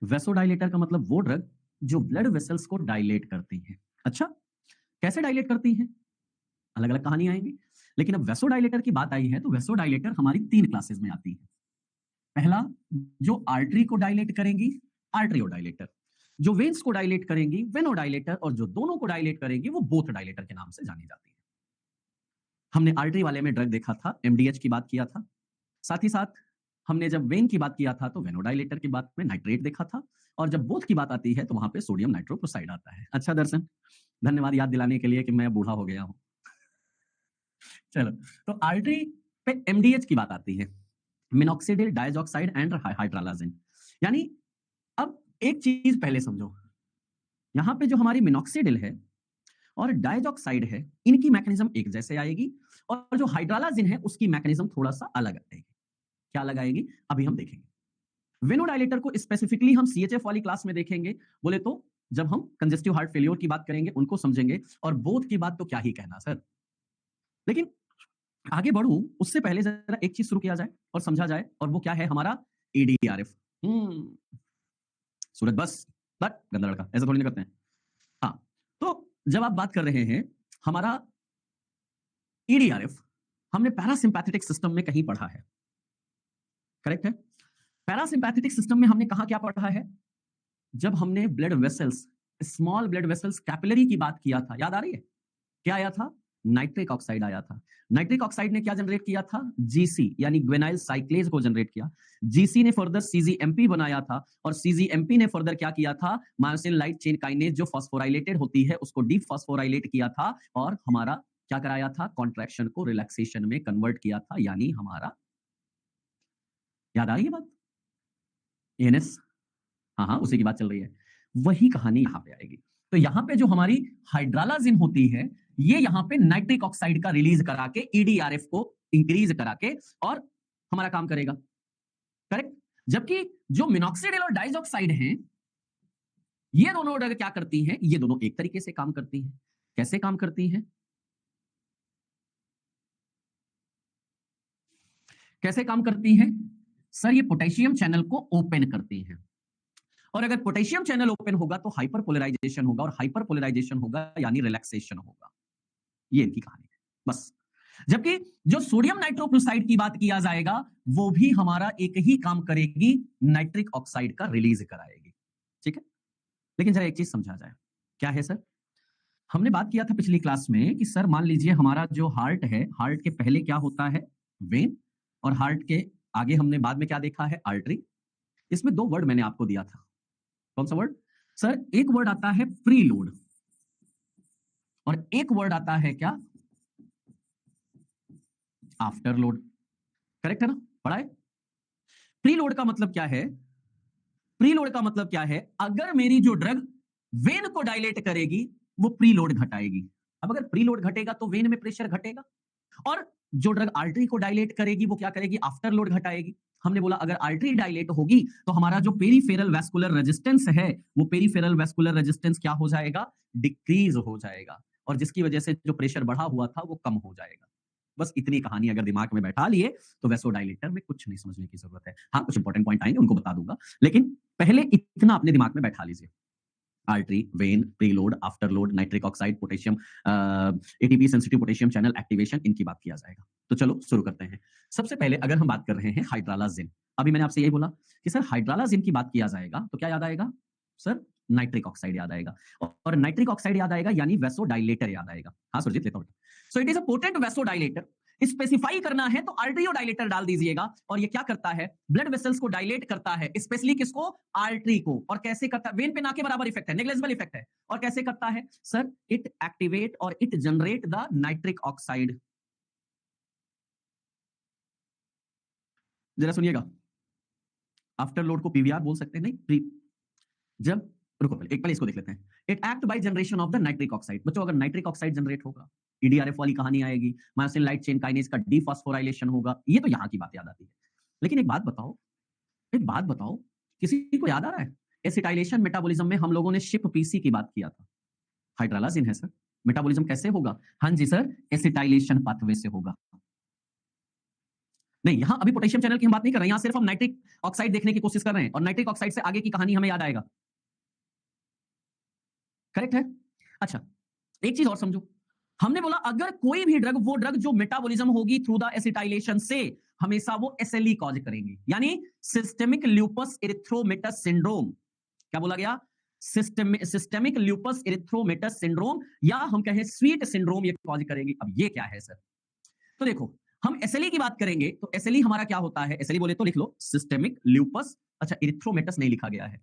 Vasodilator का मतलब वो ड्रग जो ब्लड वेसल्स को डायलेट करती हैं। अच्छा, कैसे डायलेट करती हैं? अलग अलग कहानी आएंगी, लेकिन अब वेसोडाइलेटर की बात आई है तो वेसोडाइलेटर हमारी 3 क्लासेस में आती है। पहला, जो आर्टरी को डायलेट करेंगी, आर्टरियोडाइलेटर। जो वेन्स को डायलेट करेंगी, वेनोडाइलेटर। और जो दोनों को डायलेट करेंगी वो बोथ डायलेटर के नाम से जानी जाती है। हमने आर्टरी वाले में ड्रग देखा था, एमडीएच की बात किया था। साथ ही साथ हमने जब वेन की बात किया था तो वेनोडाइलेटर की बात में नाइट्रेट देखा था। और जब बोथ की बात आती है तो वहां पे सोडियम नाइट्रोक्लोराइड आता है। अच्छा दर्शन, धन्यवाद याद दिलाने के लिए कि मैं बूढ़ा हो गया हूं। चलो, तो आर्टरी पे एमडीएच की बात आती है, मिनॉक्सिडिल डाइऑक्साइड एंड हाइड्रालाजिन। यानी अब एक चीज पहले समझो, यहां पे जो हमारी मिनॉक्सिडिल है और डाइऑक्साइड है, इनकी मैकेनिज्म एक जैसे आएगी, और जो हाइड्रालाजिन है उसकी मैकेनिज्म थोड़ा सा अलग आएगी। क्या अलग आएगी अभी हम देखेंगे। वेनोडाइलेटर को स्पेसिफिकली हम सीएचएफ वाली क्लास में देखेंगे, बोले तो जब हम कंजेस्टिव हार्ट फेलियर की बात करेंगे उनको समझेंगे, और बोथ की बात तो क्या ही कहना सर। लेकिन आगे बढ़ूं उससे पहले जरा एक चीज शुरू किया जाए और समझा जाए, और वो क्या है हमारा एडीआरएफ। सूरज बस, बट गंदा लड़का, ऐसा थोड़ी नहीं करते हैं। हाँ, तो जब आप बात कर रहे हैं हमारा ईडीआरएफ, हमने पैरासिम्पैथेटिक सिस्टम में कहीं पढ़ा है, करेक्ट है? पैरासिम्पैथेटिक सिस्टम में हमने कहा क्या पढ़ा है? जब हमने blood vessels, small blood vessels capillary की बात किया था, याद आ रही है? क्या आया था? नाइट्रिक ऑक्साइड आया था। नाइट्रिक ऑक्साइड ने क्या जनरेट किया था? जीसी, यानी ग्वेनाइल साइक्लेज को जनरेट किया। जीसी ने फर्दर सीजीएमपी बनाया था, और सीजीएमपी ने फर्दर क्या किया था? मायोसिन लाइट चेन काइनेज जो फॉस्फोराइलेटेड होती है उसको डीफॉस्फोराइलेट किया था, और हमारा क्या कराया था? कॉन्ट्रैक्शन को रिलैक्सेशन में कन्वर्ट किया था, यानी हमारा, याद आ रही है बात? एएनएस, हाँ हाँ उसी की बात चल रही है। वही कहानी यहां पे आएगी। तो यहां पे जो हमारी हाइड्रालाजिन होती है, ये यहां पे नाइट्रिक ऑक्साइड का रिलीज करा के ईडीआरएफ को इंक्रीज करा के और हमारा काम करेगा, करेक्ट? जबकि जो मिनॉक्सिडिल और डाइऑक्साइड हैं, ये दोनों ड्रग क्या करती हैं? ये दोनों एक तरीके से काम करती हैं। कैसे काम करती हैं? कैसे काम करती हैं सर? ये पोटेशियम चैनल को ओपन करती हैं, और अगर पोटेशियम चैनल ओपन होगा तो हाइपरपोलराइजेशन होगा, और हाइपरपोलराइजेशन होगा यानी रिलैक्सेशन होगा। ये इनकी कहानी है बस। जबकि जो सोडियम नाइट्रोक्लोराइड की बात किया जाएगा, वो भी हमारा एक ही काम करेगी, नाइट्रिक ऑक्साइड का रिलीज कराएगी। ठीक है, लेकिन जरा एक चीज समझा जाए, क्या है सर? हमने बात किया था पिछली क्लास में कि सर मान लीजिए हमारा जो हार्ट है, हार्ट के पहले क्या होता है? वेन। और हार्ट के आगे हमने बाद में क्या देखा है? आर्टरी। इसमें 2 वर्ड मैंने आपको दिया था, कौन सा वर्ड सर? एक वर्ड आता है प्री लोड, और एक वर्ड आता है क्या? After load. करेक्ट है ना? पढ़ा है? प्री लोड का मतलब क्या है? प्री लोड का मतलब क्या है? अगर मेरी जो ड्रग वेन को डायलेट करेगी वो प्री लोड घटाएगी। अब अगर प्री लोड घटेगा तो वेन में प्रेशर घटेगा, और जो ड्रग आर्टरी को डायलेट करेगी वो क्या करेगी? आफ्टर लोड घटाएगी। हमने बोला अगर आर्टरी डायलेट होगी तो हमारा जो पेरीफेरल वैस्कुलर रेजिस्टेंस है, वो पेरीफेरल वैस्कुलर रेजिस्टेंस क्या हो जाएगा? डिक्रीज हो जाएगा, और जिसकी वजह से जो प्रेशर बढ़ा हुआ था वो कम हो जाएगा। बस इतनी कहानी अगर दिमाग में बैठा लिए तो वैसोडाइलेटर में कुछ नहीं समझने की जरूरत है। हाँ, कुछ इंपॉर्टेंट पॉइंट आएंगे उनको बता दूंगा, लेकिन पहले इतना अपने दिमाग में बैठा लीजिए। Artery, when, preload, after load, nitric oxide, potassium, ATP sensitive potassium channel activation, इनकी बात किया जाएगा। तो चलो शुरू करते हैं। सबसे पहले अगर हम बात कर रहे हैं हाइड्रालाजिन, अभी मैंने आपसे यही बोला कि सर हाइड्रालाजिन की बात किया जाएगा तो क्या याद आएगा सर? नाइट्रिक ऑक्साइड याद आएगा, और नाइट्रिक ऑक्साइड याद आएगा यानी वैसोडाइलेटर याद आएगा। हाँ सुरजीत, लेता हूं। So it is a potent vasodilator. Specify करना है तो आर्टरियो डायलेटर डाल दीजिएगा, और ये क्या करता है? ब्लड वेसल्स को डायलेट करता है, स्पेशली किसको? आर्टरी को। और कैसे करता है? वेन पे ना के बराबर इफेक्ट है, नेग्लिजिबल इफेक्ट है। और कैसे करता है सर? इट एक्टिवेट और it generate the nitric oxide. जरा सुनिएगा, आफ्टर लोड को पीवीआर बोल सकते हैं, नहीं प्री। जब, रुको पहले एक पहले इसको देख लेते हैं। It act by generation of the nitric oxide. बच्चों अगर नाइट्रिक ऑक्साइड जनरेट होगा, ईडीआरएफ वाली कहानी आएगी, मायोसिन लाइट चेन काइनेज का डीफॉस्फोराइलेशन होगा, ये तो यहां की बात याद आती है। लेकिन एक बात बताओ, एक बात बताओ, किसी को याद आ रहा है एसिटाइलेशन मेटाबॉलिज्म में हम लोगों ने शिप पीसी की बात किया था? हाइड्रालाजिन है सर। मेटाबॉलिज्म कैसे होगा? हाँ जी सर, एसिटाइलेशन पाथवे से होगा। नहीं, यहां अभी पोटेशियम चैनल की हम बात नहीं कर रहे हैं, यहां सिर्फ हम नाइट्रिक ऑक्साइड देखने की कोशिश कर रहे हैं और नाइट्रिक ऑक्साइड से आगे की कहानी हमें याद आएगा। करेक्ट है? अच्छा, एक चीज और समझो, हमने बोला अगर कोई भी ड्रग, वो ड्रग जो मेटाबॉलिज्म होगी थ्रू द एसिटाइलेशन से, हमेशा वो एसएलई कॉज करेंगी, यानी सिस्टेमिक ल्यूपस इरिथ्रोमेटस सिंड्रोम। क्या बोला गया? सिस्टेमिक ल्यूपस इरिथ्रोमेटस सिंड्रोम, या हम कहें स्वीट सिंड्रोम, ये कॉज करेंगी। अब ये क्या है सर? तो देखो, हम एसएलई की बात करेंगे तो एसएलई हमारा क्या होता है? एसएलई बोले तो लिख लो सिस्टेमिक ल्यूपस, अच्छा इरिथ्रोमेटस नहीं लिखा गया है,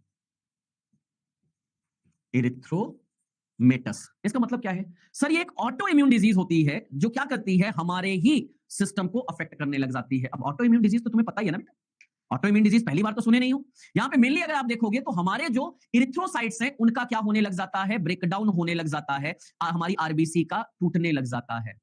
इरिथ्रोमेटस, इसका मतलब क्या है सर? ये एक ऑटो इम्यून डिजीज होती है जो क्या करती है, हमारे ही सिस्टम को अफेक्ट करने लग जाती है। अब ऑटो इम्यून डिजीज तो तुम्हें पता ही है ना बेटा, ऑटो इम्यून डिजीज पहली बार तो सुने नहीं हो। यहां पे मेनली अगर आप देखोगे तो हमारे जो इरिथ्रोसाइट्स हैं उनका क्या होने लग जाता है? ब्रेकडाउन होने लग जाता है, हमारी आरबीसी का टूटने लग जाता है।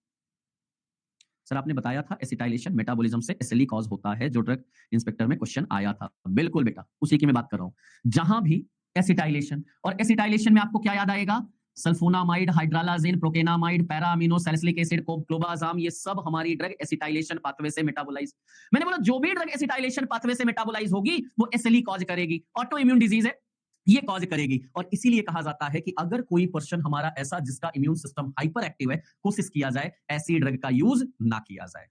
सर आपने बताया था एसिटाइलेशन मेटाबॉलिज्म से एसएलई कॉज होता है, जो ड्रग इंस्पेक्टर में क्वेश्चन आया था। बिल्कुल बेटा, उसी की मैं बात कर रहा हूं। जहां भी एसिटाइलेशन, और एसिटाइलेशन में आपको क्या याद आएगा? Sulfonamide, hydralazine, procainamide, para amino salicylic acid, clobazam, ये सब हमारी ड्रग एसिटाइलेशन पाथवे से मेटाबोलाइज। मैंने बोला जो भी ड्रग एसिटाइलेशन पाथवे से मेटाबोलाइज होगी वो एसएलई कॉज करेगी, ऑटो इम्यून डिजीज है, ये कॉज करेगी। और इसीलिए कहा जाता है कि अगर कोई पर्सन हमारा ऐसा जिसका इम्यून सिस्टम हाइपर एक्टिव है, कोशिश किया जाए ऐसी ड्रग का यूज ना किया जाए।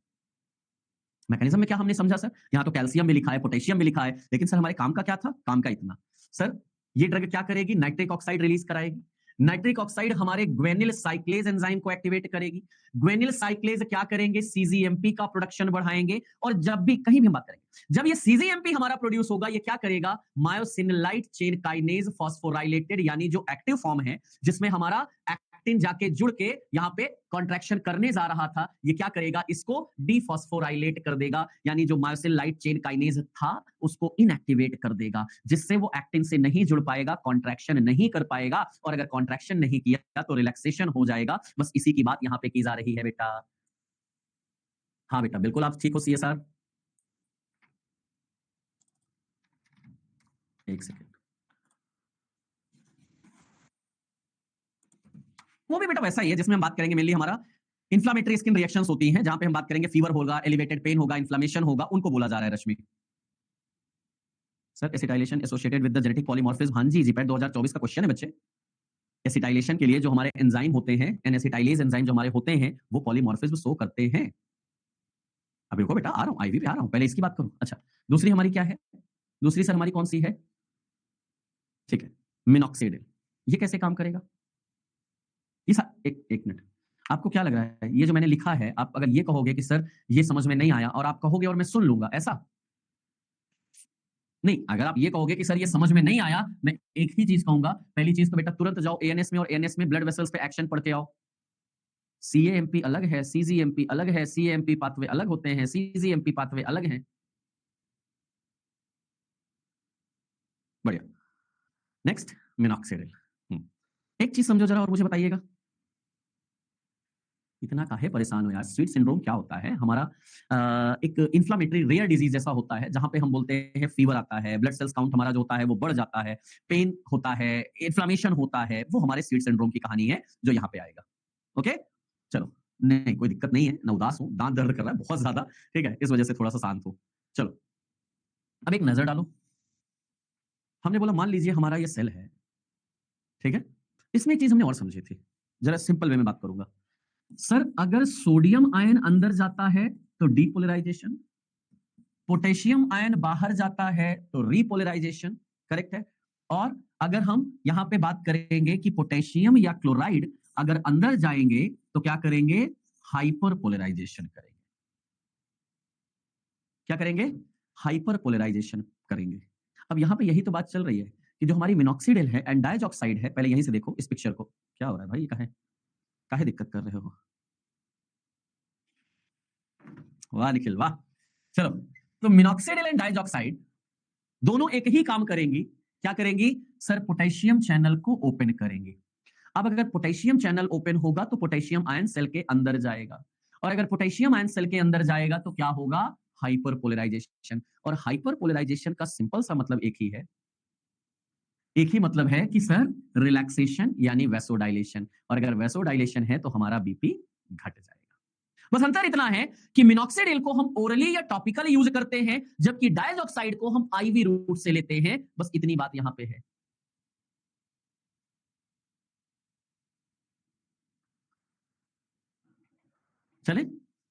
मैकेनिज्म में क्या हमने समझा सर? यहां तो कैल्शियम भी लिखा है, पोटेशियम भी लिखा है, लेकिन सर हमारे काम का क्या था? काम का इतना सर, ये ड्रग क्या करेगी? नाइट्रिक ऑक्साइड रिलीज कराएगी। नाइट्रिक ऑक्साइड हमारे ग्वेनिल साइक्लेज एंजाइम को एक्टिवेट करेगी। ग्वेनिल साइक्लेज क्या करेंगे? सीजीएमपी का प्रोडक्शन बढ़ाएंगे। और जब भी कहीं भी हम बात करेंगे, जब ये सीजीएमपी हमारा प्रोड्यूस होगा, ये क्या करेगा? Myosin light chain kinase phosphorylated, यानी जो एक्टिव फॉर्म है जिसमें हमारा एक्टिन जाके जुड़ के यहाँ पे कॉन्ट्रैक्शन करने जा रहा था, ये क्या करेगा? इसको डीफॉस्फोराइलेट कर देगा, यानी जो मायोसिन लाइट चेन काइनेज था उसको इनएक्टिवेट कर देगा, जिससे वो एक्टिन से नहीं जुड़ पाएगा, कॉन्ट्रैक्शन नहीं कर पाएगा, और अगर कॉन्ट्रैक्शन नहीं किया तो रिलैक्सेशन हो जाएगा। बस इसी की बात यहाँ पे की जा रही है बेटा। हाँ बेटा, बिल्कुल आप ठीक हो सीएसआर। एक सेकेंड, वो भी बेटा वैसा ही है जिसमें हम बात करेंगे मेनली हमारा इन्फ्लामेटरी स्किन रिएक्शंस होती हैं, जहां पे हम बात करेंगे फीवर होगा, एलिवेटेड पेन होगा, इन्फ्लामेशन होगा, उनको बोला जा रहा है Rashmi. Sir acetylation associated with the genetic polymorphism, हाँ जी, जीपैट 2024 का क्वेश्चन है बच्चे। एसिटाइलेशन के लिए जो हमारे एंजाइम होते हैं, एन एसिटाइलेज एंजाइम जो हमारे होते हैं, वो पॉलीमॉर्फिज्म शो करते हैं। अब देखो बेटा, आ रहा हूं, आईवी पे आ रहा हूं, पहले इसकी बात करूं। अच्छा, दूसरी हमारी क्या है? दूसरी सर हमारी कौन सी है? ठीक है, मिनॉक्सिडिल। ये कैसे काम करेगा? एक एक मिनट, आपको क्या लग रहा है ये जो मैंने लिखा है, आप अगर ये कहोगे कि सर ये समझ में नहीं आया, और आप कहोगे और मैं सुन लूंगा, ऐसा नहीं। अगर आप ये कहोगे कि सर ये समझ में नहीं आया, मैं एक ही चीज कहूंगा। पहली चीज तो बेटा तुरंत जाओ एएनएस में, और एएनएस में ब्लड वेसल्स पे एक्शन पढ़ के आओ। सीएएमपी अलग है, सीजीएमपी अलग है, सीएमपी पाथवे अलग होते हैं, सीजीएमपी पाथवे अलग हैं। बढ़िया, नेक्स्ट मिनॉक्सिडिल। एक चीज समझो जरा और मुझे बताइएगा, इतना काहे परेशान हो यार? स्वीट सिंड्रोम क्या होता है? हमारा एक इन्फ्लामेटरी रेयर डिजीज जैसा होता है, जहां पे हम बोलते हैं फीवर आता है, ब्लड सेल्स काउंट हमारा जो होता है वो बढ़ जाता है, पेन होता है, इन्फ्लामेशन होता है, वो हमारे स्वीट सिंड्रोम की कहानी है जो यहाँ पे आएगा। ओके, चलो, नहीं कोई दिक्कत नहीं है, मैं उदास हूँ, दांत दर्द कर रहा है बहुत ज्यादा, ठीक है, इस वजह से थोड़ा सा शांत हूँ। चलो, अब एक नजर डालो। हमने बोला मान लीजिए हमारा ये सेल है, ठीक है, इसमें एक चीज हमने और समझी थी, जरा सिंपल वे में बात करूंगा। सर अगर सोडियम आयन अंदर जाता है तो डीपोलराइजेशन, पोटेशियम आयन बाहर जाता है तो रीपोलराइजेशन, करेक्ट है। और अगर हम यहां पे बात करेंगे कि पोटेशियम या क्लोराइड अगर अंदर जाएंगे तो क्या करेंगे? हाइपर पोलराइजेशन करेंगे। क्या करेंगे? हाइपर पोलराइजेशन करेंगे। अब यहां पे यही तो बात चल रही है कि जो हमारी मिनॉक्सिडिल है एंड डाइऑक्साइड है, पहले यहीं से देखो इस पिक्चर को, क्या हो रहा है भाई, काहे काहे दिक्कत कर रहे हो? वाह निखिल वाह। चलो, तो मिनॉक्सिडिल एंड डाइऑक्साइड दोनों एक ही काम करेंगी। क्या करेंगी सर? पोटेशियम चैनल को ओपन करेंगे। अब अगर पोटेशियम चैनल ओपन होगा तो पोटेशियम आयन सेल के अंदर जाएगा, और अगर पोटेशियम आयन सेल के अंदर जाएगा तो क्या होगा? Hyper polarization. और हाइपर पोलराइजेशन का सिंपल सा मतलब एक ही है, एक ही मतलब है कि सर रिलैक्सेशन यानी वैसोडाइलेशन, और अगर वैसोडाइलेशन है तो हमारा बीपी घट जाएगा। बस अंतर इतना है कि मिनॉक्सिडिल को हम ओरली या टॉपिकल यूज करते हैं, जबकि डायजॉक्साइड को हम आईवी रूट से लेते हैं। बस इतनी बात यहां पे है। चले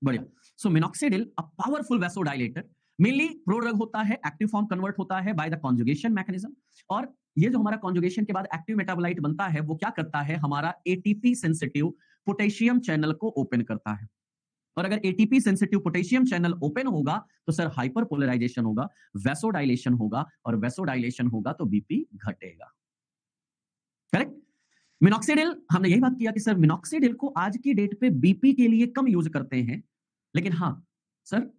बढ़िया। So minoxidil a powerful vasodilator, mainly prodrug होता है, एक्टिव फॉर्म कन्वर्ट होता है बाय द कॉन्जुगेशन मैकेनिज्म। और ये जो हमारा कॉन्जुगेशन के बाद एक्टिव मेटाबोलाइट बनता है, वो क्या करता है, हमारा एटीपी सेंसिटिव पोटेशियम चैनल को ओपन करता है। और अगर ATP sensitive potassium channel open होगा तो सर हाइपरपोलराइजेशन होगा, वैसोडाइलेशन होगा, और वैसोडाइलेशन होगा तो बीपी घटेगा। करेक्ट। मिनॉक्सिडिल, हमने यही बात किया कि सर मिनॉक्सिडिल को आज की डेट पे बीपी के लिए कम यूज करते हैं, लेकिन हाँ सर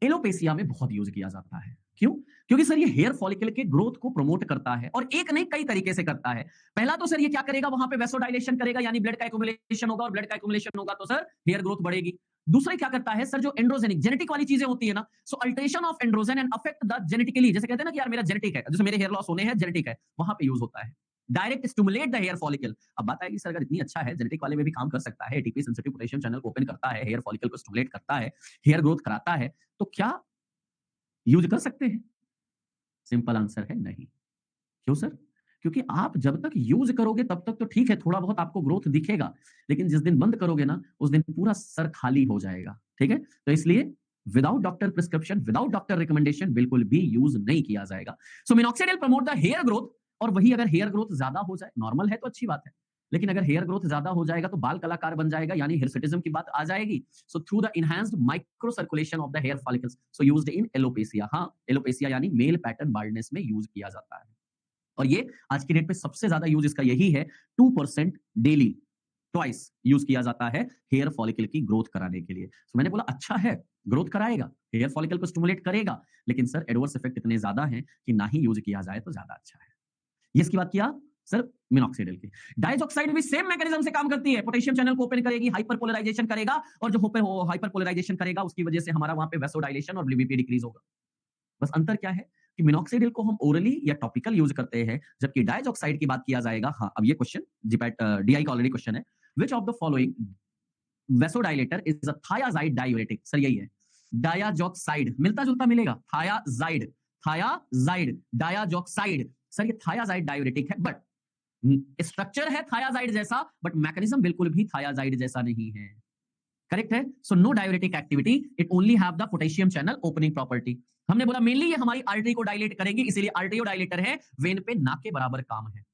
एलोपेसिया में बहुत यूज किया जाता है। क्यों? क्योंकि सर ये हेयर फॉलिकल के ग्रोथ को प्रमोट करता है, और एक नहीं कई तरीके से करता है। पहला तो सर ये क्या करेगा, वहां पे वैसोडाइलेशन करेगा, यानी ब्लड का एक्युमुलेशन होगा, और ब्लड का एक्युमुलेशन होगा तो सर हेयर ग्रोथ बढ़ेगी। दूसरा क्या करता है सर, जो एंड्रोजेनिक जेनेटिक वाली चीजें होती है ना, so alteration of androgen and affect the genetically, जैसे कहते हैं ना कि यार मेरा जेनेटिक है, जैसे मेरे हेयर लॉस होने हैं जेनेटिक है, वहां पे यूज होता है। Direct stimulate the hair follicle. अब बात आएगी सर अगर इतनी अच्छा है, जेनेटिक वाले में भी काम कर सकता है, एटीपी सेंसिटिव पोटेशियम चैनल को ओपन करता है, हेयर फॉलिकल को स्टिमुलेट करता है, हेयर ग्रोथ कराता है, तो क्या यूज कर सकते हैं? सिंपल आंसर है नहीं। क्यों सर? क्योंकि आप जब तक यूज करोगे तब तक तो ठीक है, थोड़ा बहुत आपको ग्रोथ दिखेगा, लेकिन जिस दिन बंद करोगे ना, उस दिन पूरा सर खाली हो जाएगा। ठीक है, तो इसलिए without doctor prescription, without doctor recommendation बिल्कुल भी यूज नहीं किया जाएगा। So minoxidil promote the hair growth, और वही अगर हेयर ग्रोथ ज्यादा हो जाए, नॉर्मल है तो अच्छी बात है, लेकिन अगर हेयर ग्रोथ ज्यादा हो जाएगा तो बाल कलाकार बन जाएगा, यानी हिरसुटिज्म की बात आ जाएगी। So through the enhanced micro circulation of the hair follicles, so used in alopecia. हाँ, एलोपेसिया यानी मेल पैटर्न बाल्डनेस में यूज किया जाता है, और ये आज की डेट पे सबसे ज्यादा यूज इसका यही है। 2% डेली, ट्वाइस यूज किया जाता है हेयर फॉलिकल की ग्रोथ कराने के लिए। तो मैंने बोला अच्छा है, ग्रोथ कराएगा, हेयर फॉलिकल को स्टिमुलेट करेगा, लेकिन सर एडवर्स इफेक्ट इतने ज्यादा हैं कि ना ही यूज किया जाए तो ज्यादा अच्छा है। ये इसकी बात किया सर मिनॉक्सिडिल की। डायजॉक्साइड भी सेम मैकेनिज्म से काम करती है, पोटेशियम चैनल को ओपन करेगी, हाइपरपोलराइजेशन करेगा, और जो हाइपरपोलराइजेशन करेगा उसकी वजह से हमारा वहां पे वैसोडाइलेशन और बीपी डिक्रीज होगा। बस अंतर क्या है कि मिनॉक्सिडिल को हम ओरली या टॉपिकल यूज करते हैं, जबकि डायजॉक्साइड की बात किया जाएगा। हाँ, अब ये क्वेश्चन डीआई का ऑलरेडी क्वेश्चन है, which of the following vasodilator is a thiazide diuretic. Sir यही है, डायाजॉक्साइड मिलता जुलता मिलेगा, थायाजाइड, थायाजाइड, डायाजॉक्साइड। सर ये थायाजाइड डायूरेटिक है, बट स्ट्रक्चर है थायाजाइड जैसा, बट मैकेनिज्म बिल्कुल भी थायाजाइड जैसा नहीं है। करेक्ट है। So no diuretic activity, it only have the potassium channel opening property. हमने बोला मेनली ये हमारी आर्टरी को डायलेट करेंगे, इसीलिए आर्टरियो डायलेटर है, वेन पे ना के बराबर काम है।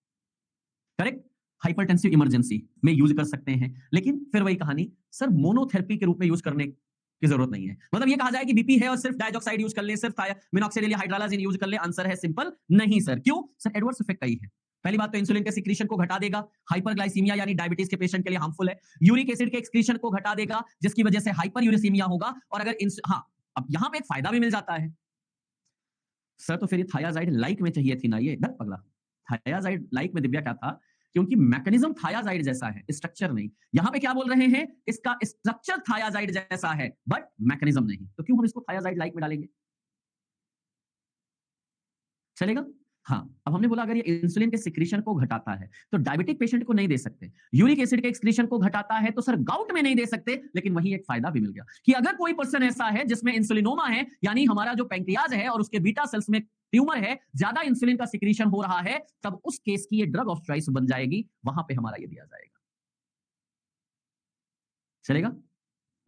करेक्ट। हाइपरटेंसिव इमरजेंसी में यूज कर सकते हैं, लेकिन फिर वही कहानी, सर मोनोथेरेपी के रूप में यूज करने की जरूरत नहीं है। मतलब ये कहा जाए कि बीपी है और सिर्फ डायजॉक्साइड यूज कर ले, सिर्फ मिनॉक्सिडिल या हाइड्रोलाजिन यूज कर ले, आंसर है सिंपल नहीं सर। क्यों सर? एडवर्स इफेक्ट कई है। पहली बात तो इंसुलिन के सिक्रीशन को घटा देगा, हाइपरग्लाइसीमिया यानी डायबिटीज के पेशेंट के लिए हार्मफुल है। यूरिक एसिड के एक्सक्रीशन को घटा देगा, जिसकी वजह से हाइपर यूरिसीमिया होगा। और अगर हाँ, अब यहां पे एक फायदा भी मिल जाता है सर, तो फिर ये थायाजाइड लाइक में चाहिए थी ना, ये दट पगला। थायाजाइड लाइक में दिव्या क्या था, क्योंकि मैकेनिज्म थायाजाइड जैसा है, स्ट्रक्चर नहीं। यहां पे क्या बोल रहे हैं, इसका स्ट्रक्चर थायाजाइड जैसा है बट मैकेनिज्म नहीं, तो क्यों हम इसको थायाजाइड लाइक में डालेंगे? चलेगा। हाँ, अब हमने बोला अगर ये इंसुलिन के सिक्रीशन को घटाता है तो डायबिटिक पेशेंट को नहीं दे सकते, यूरिक एसिड के एक्सक्रीशन को घटाता है तो सर गाउट में नहीं दे सकते, लेकिन वही एक फायदा भी मिल गया कि अगर कोई पर्सन ऐसा है जिसमें इंसुलिनोमा है, यानी हमारा जो पैंक्रियाज है और उसके बीटा सेल्स में ट्यूमर है, ज्यादा इंसुलिन का सिक्रीशन हो रहा है, तब उस केस की ये ड्रग ऑफ चॉइस बन जाएगी, वहां पे हमारा ये दिया जाएगा। चलेगा।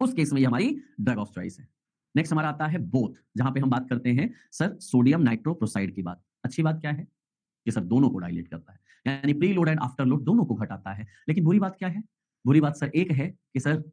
उस केस में ये हमारी ड्रग ऑफ चॉइस है। नेक्स्ट हमारा आता है बोथ, जहां पे हम बात करते हैं सर सोडियम नाइट्रोप्रोसाइड की बात। अच्छी बात क्या है कि सर दोनों को डायलेट करता है, यानी pre load and after load दोनों को घटाता है। लेकिन बुरी बात क्या है? बुरी बात सर एक है कि सर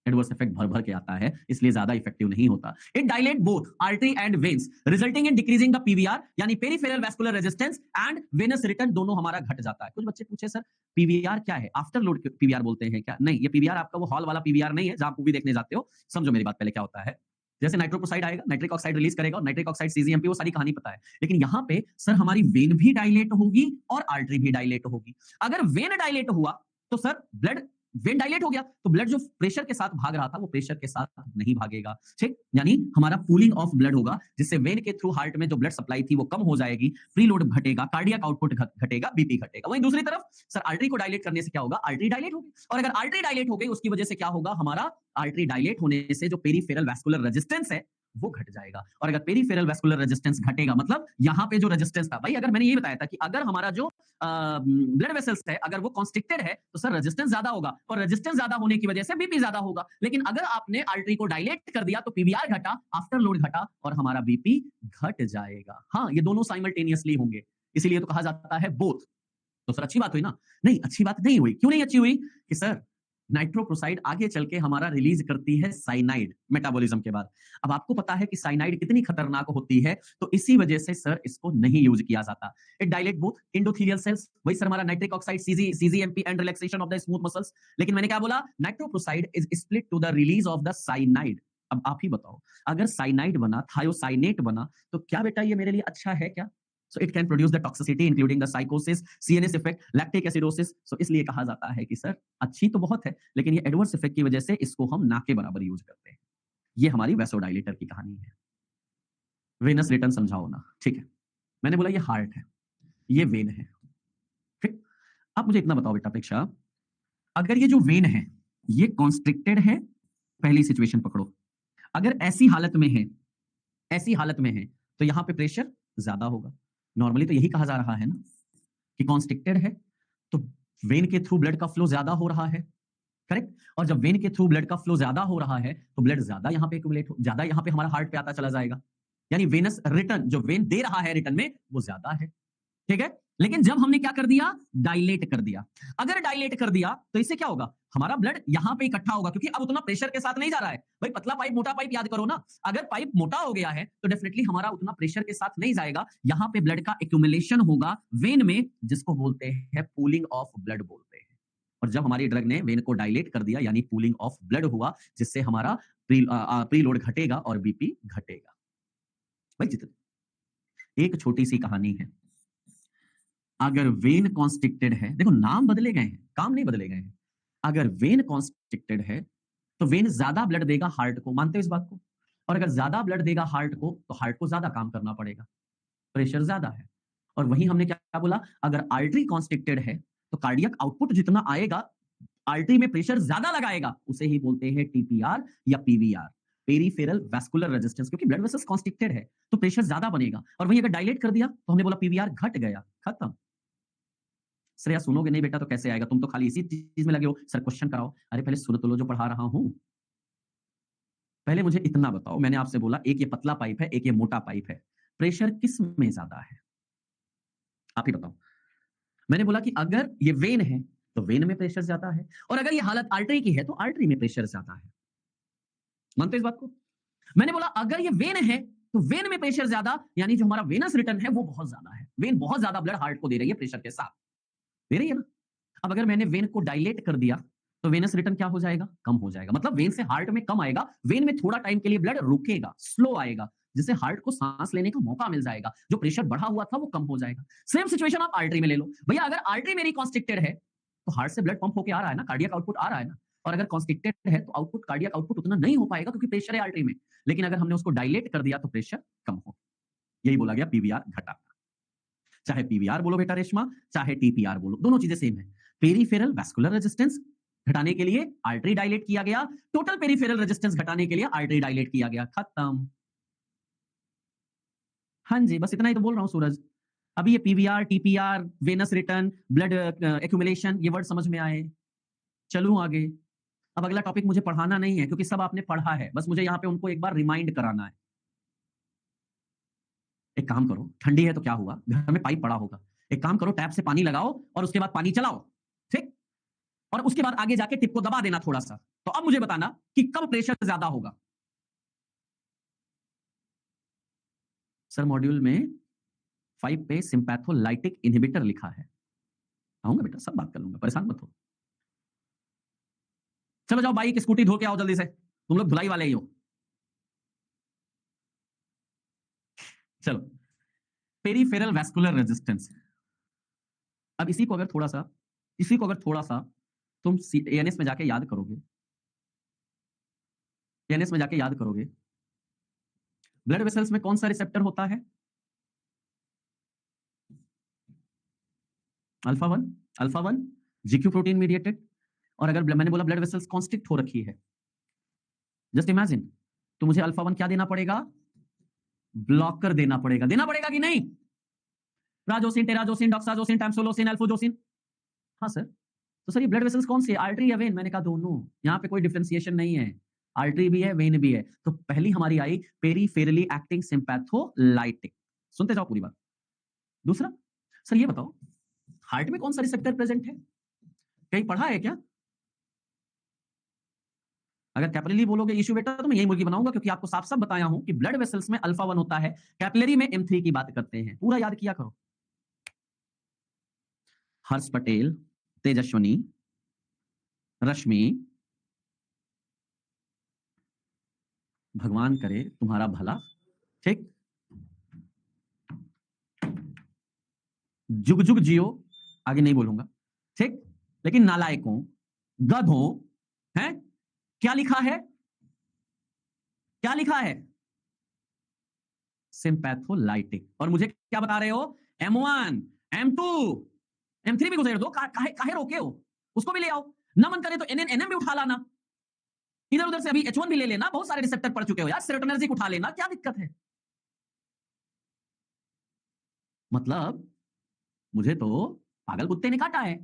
एडवर्स इफेक्ट भर भर के आता है, इसलिए ज्यादा इफेक्टिव नहीं होता। It dilate both artery and veins, resulting in decreasing the PVR यानी peripheral vascular resistance and venous return, दोनों हमारा घट जाता है। कुछ बच्चे पूछे सर पीवीआर क्या है, आफ्टर लोड पीवीआर बोलते हैं क्या? नहीं, ये पीवीआर आपका वो हॉल वाला पीवीआर नहीं है जहां मूवी देखने जाते हो। समझो मेरी बात पहले क्या होता है। जैसे नाइट्रोप्रोसाइड आएगा, नाइट्रिक ऑक्साइड रिलीज करेगा, और नाइट्रिक ऑक्साइड सीजीएमपी, वो सारी कहानी पता है। लेकिन यहाँ पे सर हमारी वेन भी डायलेट होगी और आर्टरी भी डायलेट होगी। अगर वेन डायलेट हुआ तो सर ब्लड वेन डायलेट हो गया तो ब्लड जो प्रेशर के साथ भाग रहा था वो प्रेशर के साथ नहीं भागेगा, ठीक, यानी हमारा पूलिंग ऑफ ब्लड होगा, जिससे वेन के थ्रू हार्ट में जो ब्लड सप्लाई थी वो कम हो जाएगी, प्रीलोड घटेगा, कार्डियक आउटपुट घटेगा, बीपी घटेगा। वहीं दूसरी तरफ सर आर्टरी को डायलेट करने से क्या होगा, आर्टरी डायलेट होगी, और अगर आर्टरी डायलेट हो गई उसकी वजह से क्या होगा, हमारा आर्टरी डायलेट होने से जो पेरीफेरल वैस्कुलर रेजिस्टेंस है वो घट जाएगा, और अगर पेरीफेरल वैस्कुलर रेजिस्टेंस घटेगा मतलब यहां पे जो रेजिस्टेंस था, भाई अगर मैंने ये बताया था कि अगर हमारा जो ब्लड वेसल्स है अगर वो कॉन्स्ट्रिक्टेड है तो सर रेजिस्टेंस ज्यादा होगा, और रेजिस्टेंस ज्यादा होने की वजह से बीपी ज्यादा होगा, लेकिन अगर आपने आर्टरी को डायलेट कर दिया तो पीवीआर घटा, आफ्टर लोड घटा, और हमारा बीपी घट जाएगा। हाँ, ये दोनों साइमल्टेनियसली होंगे, इसीलिए तो कहा जाता है बोथ। तो सर अच्छी बात हुई ना? नहीं, अच्छी बात नहीं हुई। क्यों नहीं अच्छी हुई? कि सर नाइट्रोक्लोसाइड आगे चल के हमारा रिलीज करती है साइनाइड मेटाबॉलिज्म के बाद। अब आपको पता है कि साइनाइड कितनी खतरनाक होती है, तो इसी वजह से सर इसको नहीं यूज किया जाता। It dilate both endothelial cells, वही सर हमारा nitric oxide cGMP and relaxation of the smooth muscles. लेकिन मैंने क्या बोला, nitroprusside is split to the release of the cyanide. अब आप ही बताओ, अगर साइनाइड बना, थायोसाइनेट बना, तो क्या बेटा ये मेरे लिए अच्छा है क्या? So it can produce the toxicity including the psychosis, CNS effect, lactic acidosis. So इसलिए कहा जाता है कि सर अच्छी तो बहुत है, लेकिन ये एडवर्स इफेक्ट की वजह से इसको हम ना के बराबर यूज करते हैं। ये हमारी वैसोडाइलेटर की कहानी है। वेनस रिटर्न समझाओ ना, ठीक है। मैंने बोला ये हार्ट है, ये वेन है, ठीक। अब मुझे इतना बताओ बेटा प्रेक्षा, अगर ये जो वेन है ये कॉन्स्ट्रिक्टेड है, पहली सिचुएशन पकड़ो, अगर ऐसी हालत में है, ऐसी हालत में है, तो यहां पे प्रेशर ज्यादा होगा। नॉर्मली तो यही कहा जा रहा है ना कि कॉन्स्ट्रिक्टेड है तो वेन के थ्रू ब्लड का फ्लो ज्यादा हो रहा है, करेक्ट। और जब वेन के थ्रू ब्लड का फ्लो ज्यादा हो रहा है तो ब्लड ज्यादा यहां पे एक्यूमुलेट हो, ज्यादा यहां पे हमारा हार्ट पे आता चला जाएगा, यानी वेनस रिटर्न जो वेन दे रहा है रिटर्न में वो ज्यादा है, ठीक है। लेकिन जब हमने क्या कर दिया, डायलेट कर दिया, अगर डायलेट कर दिया तो इससे क्या होगा, हमारा ब्लड यहां पे इकट्ठा होगा, क्योंकि अब उतना प्रेशर के साथ नहीं जा रहा है। भाई पतला पाइप मोटा पाइप याद करो ना, अगर पाइप मोटा हो गया है तो डेफिनेटली हमारा उतना प्रेशर के साथ नहीं जाएगा, यहां पे ब्लड का एक्यूमुलेशन होगा वेन में, जिसको बोलते हैं पूलिंग ऑफ ब्लड बोलते हैं। और जब हमारी ड्रग ने वेन को डायलेट कर दिया यानी पूलिंग ऑफ ब्लड हुआ, जिससे हमारा प्रीलोड घटेगा और बीपी घटेगा। भाई जितने एक छोटी सी कहानी है, अगर वेन कॉन्स्ट्रिक्टेड है, देखो नाम बदले गए हैं, काम नहीं बदले गए हैं। अगर वेन कॉन्स्ट्रिक्टेड है तो वेन ज्यादा ब्लड देगा हार्ट को, मानते हो इस बात को? और अगर ज्यादा ब्लड देगा हार्ट को तो हार्ट को ज्यादा काम करना पड़ेगा, प्रेशर ज्यादा है। और वहीं हमने क्या बोला, अगर आर्टरी कॉन्स्ट्रिक्टेड है तो कार्डियक आउटपुट जितना आएगा, आर्टरी में प्रेशर ज्यादा लगाएगा, उसे ही बोलते हैं टीपीआर या पीवीआर, पेरीफेरल वैस्कुलर रेजिस्टेंस, क्योंकि ब्लड वेसल्स कॉन्स्ट्रिक्टेड है तो प्रेशर ज्यादा बनेगा। और वहीं अगर डायलेट कर दिया तो हमने बोला पीवीआर घट गया, खत्म। श्रेया सुनोगे नहीं बेटा तो कैसे आएगा, तुम तो खाली इसी चीज में लगे हो, सर क्वेश्चन कराओ। अरे पहले सुन तो लो जो पढ़ा रहा हूं, पहले मुझे इतना बताओ, मैंने आपसे बोला एक ये पतला पाइप है, एक ये मोटा पाइप है, प्रेशर किस में ज्यादा है? आप ही बताओ। मैंने बोला कि अगर ये वेन है तो वेन में प्रेशर ज्यादा है, और अगर ये हालत आर्टरी की है तो आर्टरी में प्रेशर ज्यादा है, मानते हो इस बात को? मैंने बोला अगर ये वेन है तो वेन में प्रेशर ज्यादा, यानी जो हमारा वेनस रिटर्न है वो बहुत ज्यादा है, वेन बहुत ज्यादा ब्लड हार्ट को दे रही है प्रेशर के साथ, दे रही है ना। अब अगर मैंने वेन को डायलेट कर दिया तो वेनस रिटर्न क्या हो जाएगा, कम हो जाएगा, मतलब वेन से हार्ट में कम आएगा, वेन में थोड़ा टाइम के लिए ब्लड रुकेगा, स्लो आएगा, जिससे हार्ट को सांस लेने का मौका मिल जाएगा, जो प्रेशर बढ़ा हुआ था वो कम हो जाएगा। सेम सिचुएशन आप आर्टरी में ले लो, भैया अगर आर्टरी मेरी कॉन्स्ट्रिक्टेड है तो हार्ट से ब्लड पंप होकर आ रहा है ना, कार्डियक आउटपुट आ रहा है ना, और अगर कॉन्स्ट्रिक्टेड है तो आउटपुट कार्डियक आउटपुट उतना नहीं हो पाएगा क्योंकि प्रेशर है आर्टरी में। लेकिन अगर हमने उसको डायलेट कर दिया तो प्रेशर कम हो, यही बोला गया पीवीआर घटा। चाहे पीवीआर बोलो बेटा रेशमा, चाहे टीपीआर बोलो, दोनों चीजें सेम है। पेरीफेरल वैस्कुलर रेजिस्टेंस घटाने के लिए आर्टरी डायलेट किया गया, टोटल पेरीफेरल रेजिस्टेंस घटाने के लिए आर्टरी डायलेट किया गया, खत्म। हाँ जी, बस इतना ही तो बोल रहा हूं सूरज। अभी ये PVR, TPR, Venus return, blood accumulation, ये वर्ड समझ में आए? चलूं आगे। अब अगला टॉपिक मुझे पढ़ाना नहीं है क्योंकि सब आपने पढ़ा है, बस मुझे यहाँ पे उनको एक बार रिमाइंड कराना है। एक काम करो, ठंडी है तो क्या हुआ, घर में पाइप पड़ा होगा, एक काम करो टैप से पानी लगाओ और उसके बाद पानी चलाओ, ठीक, और उसके बाद आगे जाके टिप को दबा देना थोड़ा सा। तो अब मुझे बताना कि कब प्रेशर ज्यादा होगा। सर मॉड्यूल में 5 पे सिंपैथोलाइटिक इनहिबिटर लिखा है, आऊंगा बेटा, सब बात कर लूंगा, परेशान मत हो। चलो जाओ बाइक स्कूटी धो के आओ जल्दी से, तुम लोग धुलाई वाले ही हो। चलो, पेरीफेरल वैस्कुलर रेजिस्टेंस। अब इसी को अगर थोड़ा सा तुम एएनएस में जाके याद करोगे, एएनएस में जाके याद करोगे ब्लड वेसल्स में कौन सा रिसेप्टर होता है? Alpha 1 GQ protein mediated. और अगर मैंने बोला ब्लड वेसल्स कॉन्स्ट्रिक्ट हो रखी है, जस्ट इमेजिन, तो मुझे अल्फा 1 क्या देना पड़ेगा? ब्लॉकर देना पड़ेगा कि नहीं? Prazosin, terazosin, doxazosin, tamsulosin, alfuzosin. हाँ सर। तो सर ये ब्लड वेसल्स कौन सी है, आर्टरी या वेन? मैंने कहा दोनों। यहां पे कोई डिफरेंशिएशन नहीं है, आर्टरी भी है वेन भी है। तो पहली हमारी आई पेरीफेरली एक्टिंग सिंपैथोलाइटिक। सुनते जाओ पूरी बात। दूसरा, सर ये बताओ हार्ट में कौन सा रिसेप्टर प्रेजेंट है? कहीं पढ़ा है क्या? अगर कैपिलरी बोलोगे इश्यू बेटा तो मैं यही मुर्गी बनाऊंगा, क्योंकि आपको साफ साफ बताया हूं कि ब्लड वेसल्स में अल्फा 1 होता है, कैपिलरी में M3 की बात करते हैं। पूरा याद किया करो। हर्ष पटेल, तेजस्विनी, रश्मि, भगवान करे तुम्हारा भला, ठीक, जुग जुग जियो, आगे नहीं बोलूंगा, ठीक, लेकिन नालायकों, गधों, हैं, क्या लिखा है? क्या लिखा है? सिंपैथोलाइटिक। और मुझे क्या बता रहे हो? M1, M2, M3 भी गुजर दो, काहे रोके हो? उसको भी ले आओ, ना मन करे तो NN NM भी उठा लाना, इधर उधर से अभी H1 भी ले लेना, बहुत सारे रिसेप्टर पढ़ चुके हो यार, सेरोटोनर्जिक उठा लेना, क्या दिक्कत है? मतलब मुझे तो पागल कुत्ते ने काटा है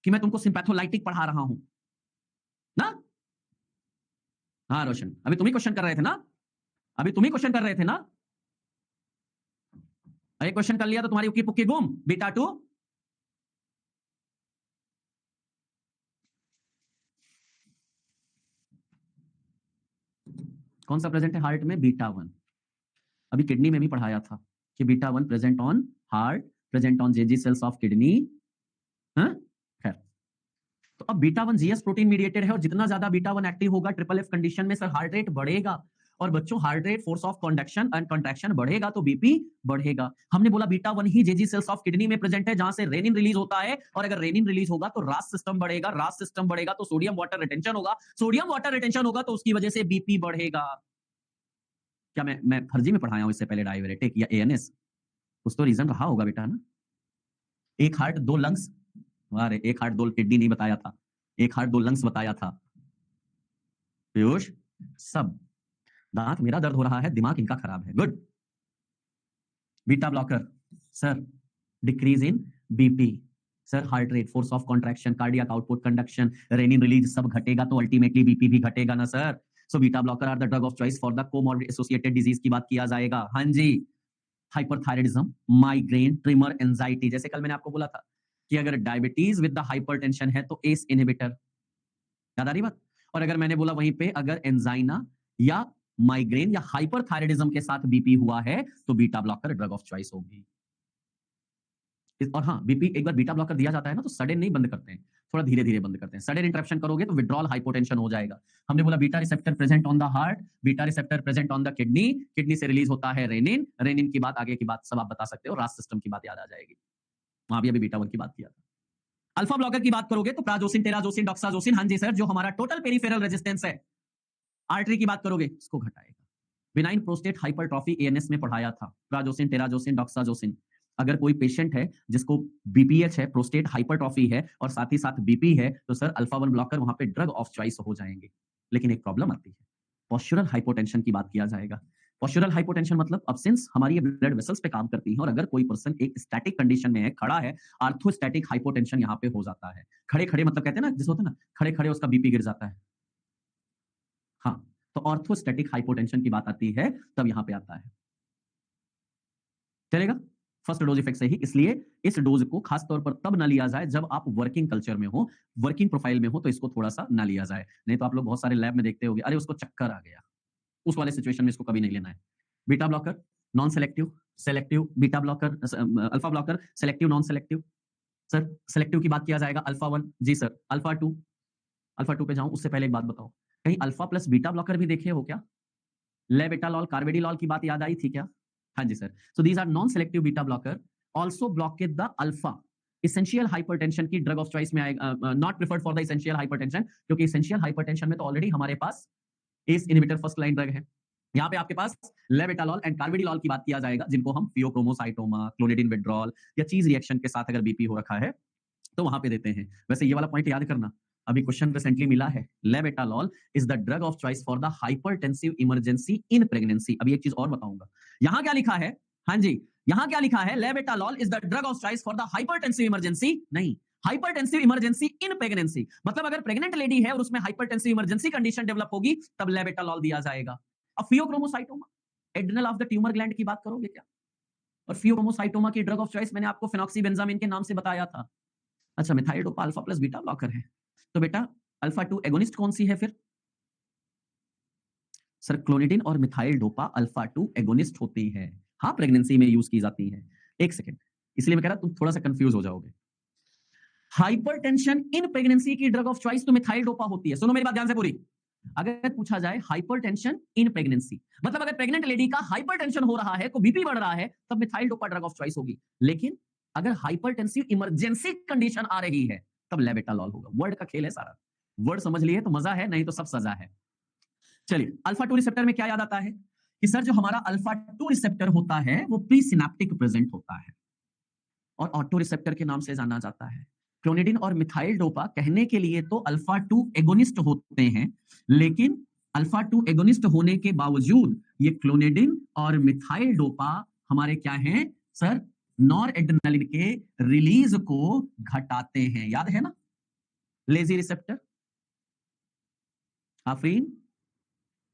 कि मैं तुमको सिंपैथोलाइटिक पढ़ा रहा हूं ना। हाँ रोशन, अभी तुम ही क्वेश्चन कर रहे थे ना, अभी तुम ही क्वेश्चन कर रहे थे ना। एक क्वेश्चन कर लिया तो तुम्हारी उकी पुक्की गुम, बीटा 2। कौन सा प्रेजेंट है हार्ट में? बीटा 1। अभी किडनी में भी पढ़ाया था कि beta 1 present on heart, present on Jazzy sales of kidney. खैर, तो अब बीटा 1 जीएस प्रोटीन मीडिएटेड है, और जितना ज्यादा बीटा 1 एक्टिव होगा ट्रिपल एफ कंडीशन में सर हार्ट रेट बढ़ेगा। और बच्चों heart rate, force of conduction and contraction बढ़ेगा तो बीपी बढ़ेगा। हमने बोला beta 1 he Jazzy sales of kidney में प्रेजेंट है, जहां से रेनिन रिलीज होता है, और अगर रेनिन रिलीज होगा तो रास सिस्टम बढ़ेगा, रास सिस्टम बढ़ेगा तो सोडियम वाटर रिटेंशन होगा, सोडियम वाटर रिटेंशन होगा तो उसकी वजह से बीपी बढ़ेगा। क्या मैं फर्जी में पढ़ाया हूं इससे पहले डायबिटिक या एएनएस? कुछ तो रीजन रहा होगा बेटा ना। एक हार्ट दो लंग्स, अरे एक हार्ट दो किडनी नहीं बताया था, एक हार्ट दो लंग्स बताया था। पीयूष, सब दांत मेरा दर्द हो रहा है, दिमाग इनका खराब है। Good. Beta blocker sir, decrease in BP sir, heart rate, force of contraction, cardiac output, conduction, renin release सब घटेगा तो अल्टीमेटली बीपी भी घटेगा ना sir. So beta blocker are the drug of choice for the comorbid associated disease की बात किया जाएगा। हाँ जी, हाइपरथायराइडिज्म, माइग्रेन, ट्रिमर, एंजाइटी। जैसे कल मैंने आपको बोला था कि अगर डायबिटीज विद द हाइपरटेंशन है तो एस इनहिबिटर, याद आ रही बात? और अगर मैंने बोला वहीं पे अगर एंजाइना या माइग्रेन या हाइपरथायराइडिज्म के साथ बीपी हुआ है तो beta blocker drug of choice होगी। और हाँ, बीपी एक बार बीटा ब्लॉकर दिया जाता है ना तो सडन नहीं बंद करते हैं, थोड़ा धीरे धीरे बंद करते हैं। सडन इंटरप्शन करोगे तो विड्रॉल हाइपोटेंशन हो जाएगा। हमने बोला beta receptor present on the heart, beta receptor present on the kidney, kidney से रिलीज होता है रेनिन, रेनिन की बात, आगे की बात सब आप बता सकते हो, रास सिस्टम की बात याद आ जाएगी। वहां भी अभी बीटा 1 की बात किया था। अल्फा ब्लॉकर की बात करोगे तो प्राजोसिन, टेराजोसिन, डॉक्साजोसिन। हाँ जी सर, जो हमारा टोटल पेरिफेरल रेजिस्टेंस है, आर्टरी की बात करोगे इसको घटाएगा। बिनाइन प्रोस्टेट हाइपरट्रॉफी एएनएस में पढ़ाया था, प्राजोसिन, टेराजोसिन, डॉक्साजोसिन। अगर कोई पेशेंट है जिसको बीपीएच है, प्रोस्टेट हाइपरट्रॉफी है और साथ ही साथ बीपी है, तो सर अल्फा 1 ब्लॉकर वहां पे ड्रग ऑफ चॉइस हो जाएंगे। लेकिन एक प्रॉब्लम आती है, पॉस्चरल हाइपोटेंशन की बात किया जाएगा। पॉस्चरल हाइपोटेंशन मतलब अब सिंस हमारी ये ब्लड वेसल्स पे काम करती हैं और अगर कोई पर्सन एक स्टैटिक कंडीशन में है, खड़ा है, आर्थोस्टैटिक हाइपोटेंशन यहाँ पे हो जाता है। खड़े खड़े मतलब कहते हैं ना, जिस होता है ना खड़े खड़े उसका बीपी गिर जाता है। हाँ, तो ऑर्थोस्टैटिक हाइपोटेंशन की बात आती है तब यहां पे आता है। चलेगा? फर्स्ट डोज इफेक्ट से ही, इसलिए इस डोज को खास तौर पर तब ना लिया जाए जब आप वर्किंग कल्चर में हो, वर्किंग प्रोफाइल में हो, तो इसको थोड़ा सा ना लिया जाए। नहीं तो आप लोग बहुत सारे लैब में देखते होंगे, अरे उसको चक्कर आ गया, उस वाले सिचुएशन में इसको कभी नहीं लेना है। Beta blocker non selective, selective beta blocker, alpha blocker selective, non selective. Sir selective की बात किया जाएगा अल्फा 1, जी सर। अल्फा 2, अल्फा 2 पे जाऊं उससे पहले एक बात बताओ, कहीं अल्फा प्लस बीटा ब्लॉकर भी देखे हो क्या? लेबेटालॉल, कार्बेडिलॉल की बात याद आई थी क्या? हाँ जी sir. So these are non selective beta blocker, also blockade the alpha essential hypertension की ड्रग ऑफ चॉइस में आएगा, not preferred for the essential hypertension, क्योंकि इसेंशियल हाइपरटेंशन में तो ऑलरेडी हमारे पास ACE inhibitor first line drug है। यहाँ पे आपके पास लेवेटालॉल एंड कार्बिडिलॉल की बात किया जाएगा, जिनको हम फियोक्रोमोसाइटोमा, क्लोनिडिन विड्रॉल या चीज रिएक्शन के साथ अगर बीपी हो रखा है तो वहां पे देते हैं। वैसे ये वाला पॉइंट याद करना, अभी क्वेश्चन रिसेंटली मिला है, labetalol is the drug of choice for the hypertensive emergency in pregnancy. अभी एक चीज और बताऊंगा, यहां क्या लिखा है, हाँ जी, यहां क्या लिखा है, labetalol is the drug of choice for the hypertensive emergency, नहीं, हाइपरटेंसिव इमरजेंसी इन प्रेगनेंसी, मतलब अगर प्रेग्नेंट लेडी है और उसमें हाइपरटेंसिव इमरजेंसी कंडीशन डेवलप होगी तब लेवेटालॉल दिया जाएगा। अब pheochromocytoma, adrenal of the tumour gland की बात करोगे क्या? और फियोक्रोमोसाइटोमा की ड्रग ऑफ चॉइस मैंने आपको फेनॉक्सीबेंजामिन के नाम से बताया था। अच्छा, methyl dopa alpha plus beta blocker है, तो बेटा अल्फा 2 एगोनिस्ट कौन सी है फिर? सर क्लोनिडिन और मिथाइल डोपा अल्फा 2 एगोनिस्ट होती है, हाँ प्रेगनेंसी में यूज की जाती है। एक सेकेंड, इसलिए मैं कह रहा तुम थोड़ा सा कंफ्यूज हो जाओगे। हाइपरटेंशन इन प्रेगनेंसी की ड्रग ऑफ चॉइस तो मिथाइल डोपा होती है। सुनो मेरी बात ध्यान से पूरी, अगर पूछा जाए हाइपरटेंशन इन प्रेगनेंसी, मतलब अगर प्रेग्नेंट लेडी का हाइपरटेंशन हो रहा है, को बीपी बढ़ रहा है, तब methyl dopa drug of choice होगी। लेकिन अगर हाइपरटेंसिव इमरजेंसी कंडीशन आ रही है तब लेवेटालॉल होगा। वर्ड का खेल है सारा, वर्ड समझ लिए तो मजा है, नहीं तो सब सजा है। चलिए, अल्फा 2 रिसेप्टर में क्या याद आता है कि सर जो हमारा अल्फा 2 रिसेप्टर होता है वो प्री सिनेप्टिक प्रेजेंट होता है और ऑटो रिसेप्टर के नाम से जाना जाता है। क्लोनिडिन और मिथाइल डोपा कहने के लिए तो अल्फा 2 एगोनिस्ट होते हैं, लेकिन अल्फा 2 एगोनिस्ट होने के बावजूद ये क्लोनिडिन और मिथाइल डोपा हमारे क्या हैं सर? नॉर एड्रेनालिन के रिलीज को घटाते हैं, याद है ना? लेजी रिसेप्टर, आफरीन,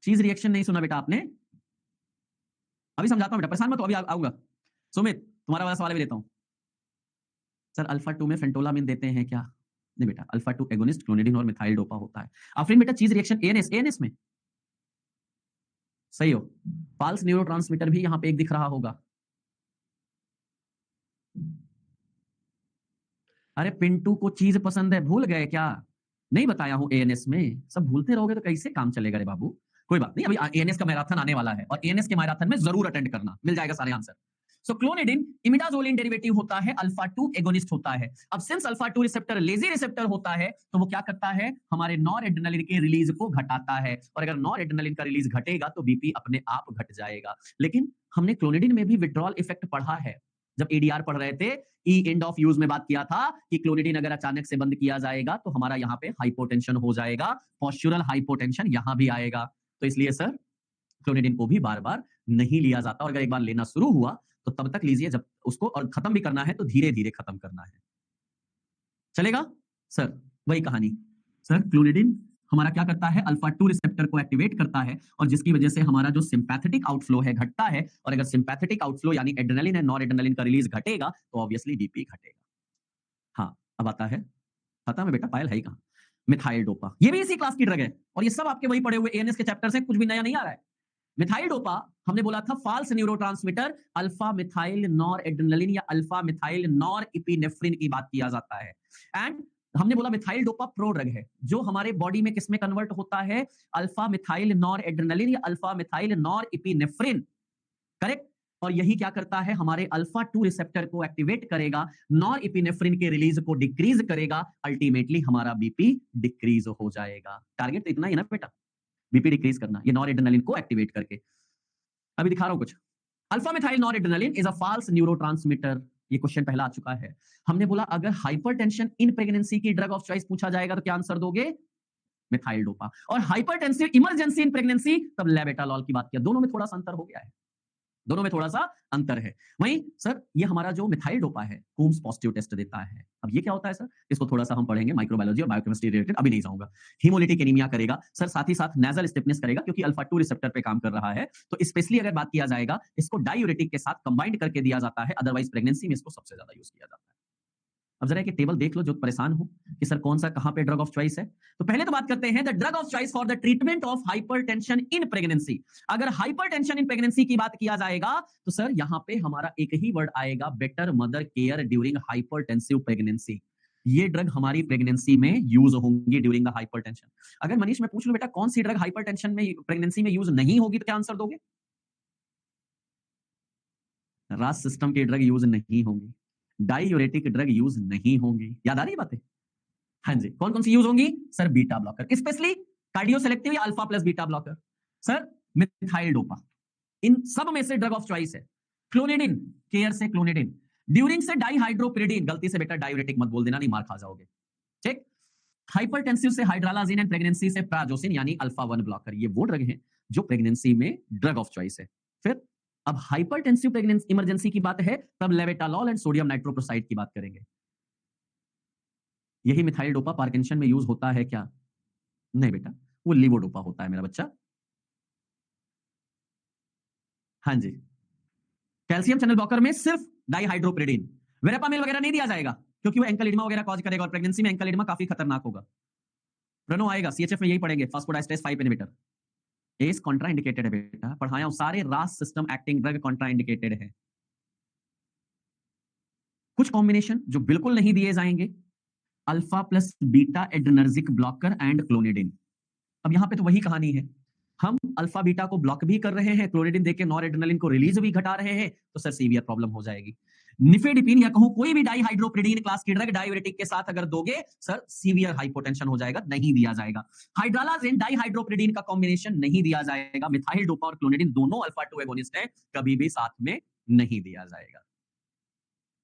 चीज रिएक्शन नहीं सुना बेटा आपने? अभी समझाता हूं बेटा, परेशान मत हो, अभी आऊंगा। सुमित, तुम्हारा वाला सवाल भी देता हूं। सर अल्फा 2 में फेंटोलामिन देते हैं क्या? नहीं बेटा, अल्फा 2 एगोनिस्ट क्लोनिडिन और मिथाइल डोपा होता है। आफरीन बेटा, चीज रिएक्शन एएनएस, एएनएस में सही हो। फाल्स न्यूरोट्रांसमीटर भी यहां पे एक दिख रहा होगा। अरे पिंटू को चीज पसंद है, भूल गए क्या? नहीं बताया हूं एएनएस में, सब भूलते रहोगे तो कैसे काम चलेगा रे बाबू। कोई बात नहीं, अभी एएनएस का मैराथन आने वाला है और एएनएस के मैराथन में जरूर अटेंड करना, मिल जाएगा सारे आंसर। सो क्लोनिडिन इमिडाजोलिन डेरिवेटिव होता है, अल्फा 2 एगोनिस्ट होता है। अब since alpha 2 receptor lazy receptor होता है तो वो क्या करता है, हमारे नॉर एड्रेनालिन के रिलीज को घटाता है, और अगर नॉर एड्रेनालिन का रिलीज घटेगा तो बीपी अपने आप घट जाएगा। लेकिन हमने क्लोनिडिन में भी विड्रॉल इफेक्ट पढ़ा है, जब एडीआर पढ़ रहे थे, ई एंड ऑफ यूज में बात किया था कि क्लोनिडिन अगर अचानक से बंद किया जाएगा तो हमारा यहाँ पे हाइपोटेंशन हो जाएगा, पॉस्चुरल हाइपोटेंशन यहां भी आएगा। तो इसलिए सर क्लोनिडिन को भी बार बार नहीं लिया जाता, और अगर एक बार लेना शुरू हुआ तो तब तक लीजिए जब उसको, और खत्म भी करना है तो धीरे धीरे खत्म करना है। चलेगा सर? वही कहानी, सर क्लोनिडिन हमारा क्या करता है, अल्फा 2 रिसेप्टर को एक्टिवेट करता है, और जिसकी वजह से हमारा जो सिंपैथेटिक आउटफ्लो है घटता है, और अगर सिंपैथेटिक आउटफ्लो यानी एड्रेनालिन एंड नॉर एड्रेनालिन का रिलीज घटेगा तो ऑब्वियसली बीपी घटेगा। हाँ, अब आता है, पता में बेटा पायल है ही कहां, मिथाइल डोपा, ये भी इसी क्लास की ड्रग है, और ये सब आपके वही पढ़े हुए एएनएस के चैप्टर से, कुछ भी नया नहीं आ रहा है। मिथाइल डोपा हमने बोला था false neurotransmitter, alpha methyl nor adrenaline या अल्फा मिथाइल नॉर इपिनेफ्रिन की बात किया जाता है। एंड हमने बोला मिथाइल डोपा प्रो ड्रग है, जो हमारे बॉडी में किसमें कन्वर्ट होता है, अल्फा मिथाइल नॉर एड्रेनालिन या alpha methyl nor epinephrine, correct. और यही क्या करता है, हमारे अल्फा 2 रिसेप्टर को एक्टिवेट करेगा, नॉर इपिनेफ्रिन के रिलीज को डिक्रीज करेगा, अल्टीमेटली हमारा बीपी डिक्रीज हो जाएगा। टारगेट तो इतना ही ना बेटा, बीपी डिक्रीज करना, ये नॉर एड्रेनालिन को एक्टिवेट करके। अभी दिखा रहा हूं कुछ, alpha methyl nor adrenaline is a false neurotransmitter, ये क्वेश्चन पहला आ चुका है। हमने बोला अगर हाइपरटेंशन इन प्रेगनेंसी की ड्रग ऑफ चॉइस पूछा जाएगा तो क्या आंसर दोगे, मिथाइल डोपा, और हाइपरटेंसिव इमरजेंसी इन प्रेगनेंसी तब लेवेटालॉल की बात किया। दोनों में थोड़ा सा अंतर हो गया है, दोनों में थोड़ा सा अंतर है। वहीं सर ये हमारा जो मिथाइल डोपा है कूम्स पॉजिटिव टेस्ट देता है। अब ये क्या होता है सर, इसको थोड़ा सा हम पढ़ेंगे, माइक्रोबायोलॉजी और बायोकेमिस्ट्री रिलेटेड, अभी नहीं जाऊंगा। हीमोलिटिक एनीमिया करेगा सर, साथ ही साथ नेजल स्टिफनेस करेगा, क्योंकि अल्फा 2 रिसेप्टर पे काम कर रहा है। तो स्पेशली अगर बात किया जाएगा, इसको डायूरेटिक के साथ कंबाइंड करके दिया जाता है, अदरवाइज प्रेगनेंसी में इसको सबसे ज्यादा यूज किया जाता है। अब जरा एक टेबल देख लो जो परेशान हो कि सर कौन सा कहां पे ड्रग ऑफ चॉइस है। तो पहले तो बात करते हैं the drug of choice for the treatment of hypertension in pregnancy. अगर हाइपरटेंशन इन प्रेगनेंसी की बात किया जाएगा तो सर यहां पे हमारा एक ही वर्ड आएगा, better mother care during hypertensive pregnancy. ये ड्रग हमारी प्रेगनेंसी में यूज होंगी ड्यूरिंग द हाइपरटेंशन। अगर मनीष मैं पूछ लूं बेटा कौन सी ड्रग हाइपरटेंशन में प्रेगनेंसी में यूज नहीं होगी, तो क्या आंसर दोगे? रास सिस्टम की ड्रग यूज नहीं होंगी। डायूरेटिक ड्रग यूज नहीं होंगी। याद आ रही बातें? हाँ जी, कौन कौन सी यूज होंगी sir? Beta blocker, specially cardio selective या alpha plus beta blocker. Sir methyl dopa, इन सब में से ड्रग ऑफ चॉइस है। क्लोनिडिन, केयर से क्लोनिडिन। ड्यूरिंग से डाईहाइड्रोपिरिडिन, गलती से बेटा डायूरेटिक मत बोल देना, नहीं मार खा जाओगे। ठीक। हाइपरटेंसिव से हाइड्रालाजिन एंड प्रेगनेंसी से प्राजोसिन यानी अल्फा 1 ब्लॉकर। ये वो ड्रग हैं जो प्रेगनेंसी में ड्रग ऑफ चॉइस है। फिर अब हाइपरटेंसिव प्रेगनेंसी इमरजेंसी की बात है, तब लेवेटालॉल एंड सोडियम नाइट्रोप्रोसाइड की बात करेंगे। यही मिथाइल डोपा पार्किंसन में यूज होता है क्या? नहीं बेटा, वो लीवोडोपा होता है मेरा बच्चा। हाँ जी, कैल्शियम चैनल ब्लॉकर में सिर्फ डाईहाइड्रोपिरिडिन, वेरेपामिल वगैरह नहीं दिया जाएगा क्योंकि वो एंकल इडिमा वगैरह कॉज करेगा और प्रेगनेंसी में एंकल इडिमा काफी खतरनाक होगा। प्रणो आएगा, सीएचएफ में यही पढ़ेंगे, फास्फोडाइस्टेरेस 5 इनहिबिटर। एस कॉन्ट्राइंडिकेटेड है बेटा, पढ़ाया हूं, सारे रास सिस्टम एक्टिंग ड्रग कॉन्ट्राइंडिकेटेड है। कुछ कॉम्बिनेशन जो बिल्कुल नहीं दिए जाएंगे, alpha plus beta adrenergic blocker and clonidine. अब यहां पे तो वही कहानी है, हम अल्फा बीटा को ब्लॉक भी कर रहे हैं, क्लोनिडिन देके नॉरएड्रेनालिन को रिलीज भी घटा रहे हैं, तो सर सीवियर प्रॉब्लम हो जाएगी। निफेडिपिन या कहूं कोई भी डाईहाइड्रोपिरिडिन क्लास की ड्रग डायूरेटिक के साथ अगर दोगे सर सीवियर हाइपोटेंशन हो जाएगा, नहीं दिया जाएगा। हाइड्रालाजिन डाईहाइड्रोपिरिडिन का कॉम्बिनेशन नहीं दिया जाएगा। मिथाइल डोपा और क्लोनिडिन दोनों अल्फा 2 एगोनिस्ट है, कभी भी साथ में नहीं दिया जाएगा।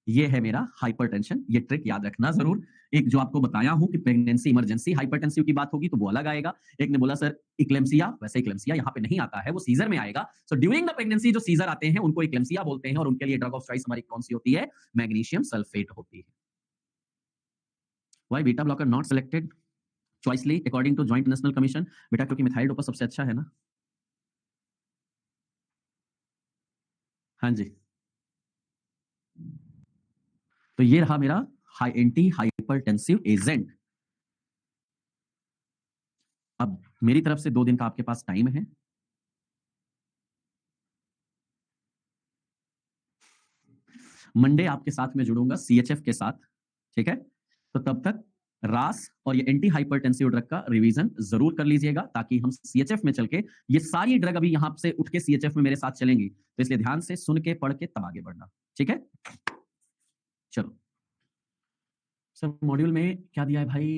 ये है मेरा हाइपरटेंशन, ये ट्रिक याद रखना जरूर। एक जो आपको बताया हूं कि प्रेगनेंसी इमरजेंसी हाइपरटेंसिव की बात होगी तो वो अलग आएगा। एक ने बोला सर इक्लेम्सिया, वैसे इक्लेम्सिया यहाँ पे नहीं आता है, वो सीजर में आएगा। सो ड्यूरिंग द प्रेगनेंसी जो सीजर आते हैं उनको इक्लेम्सिया बोलते हैं और उनके लिए ड्रग ऑफ चॉइस हमारी कौन सी होती है? मैग्नीशियम सल्फेट होती है। Why beta blocker not selected choicely according to joint national commission? बेटा क्योंकि मिथाइल डोपा सबसे अच्छा है ना। हाँ जी, तो ये रहा मेरा एंटी हाइपरटेंसिव एजेंट। अब मेरी तरफ से 2 दिन का आपके पास टाइम है। मंडे आपके साथ में जुड़ूंगा सीएचएफ के साथ, ठीक है? तो तब तक रास और ये एंटी हाइपरटेंसिव ड्रग का रिवीजन जरूर कर लीजिएगा ताकि हम सीएचएफ में चल के, ये सारी ड्रग अभी यहां से उठ के सीएचएफ में मेरे साथ चलेंगी, तो इसलिए ध्यान से सुन के पढ़ के तब आगे बढ़ना, ठीक है? चलो सर, मॉड्यूल में क्या दिया है भाई?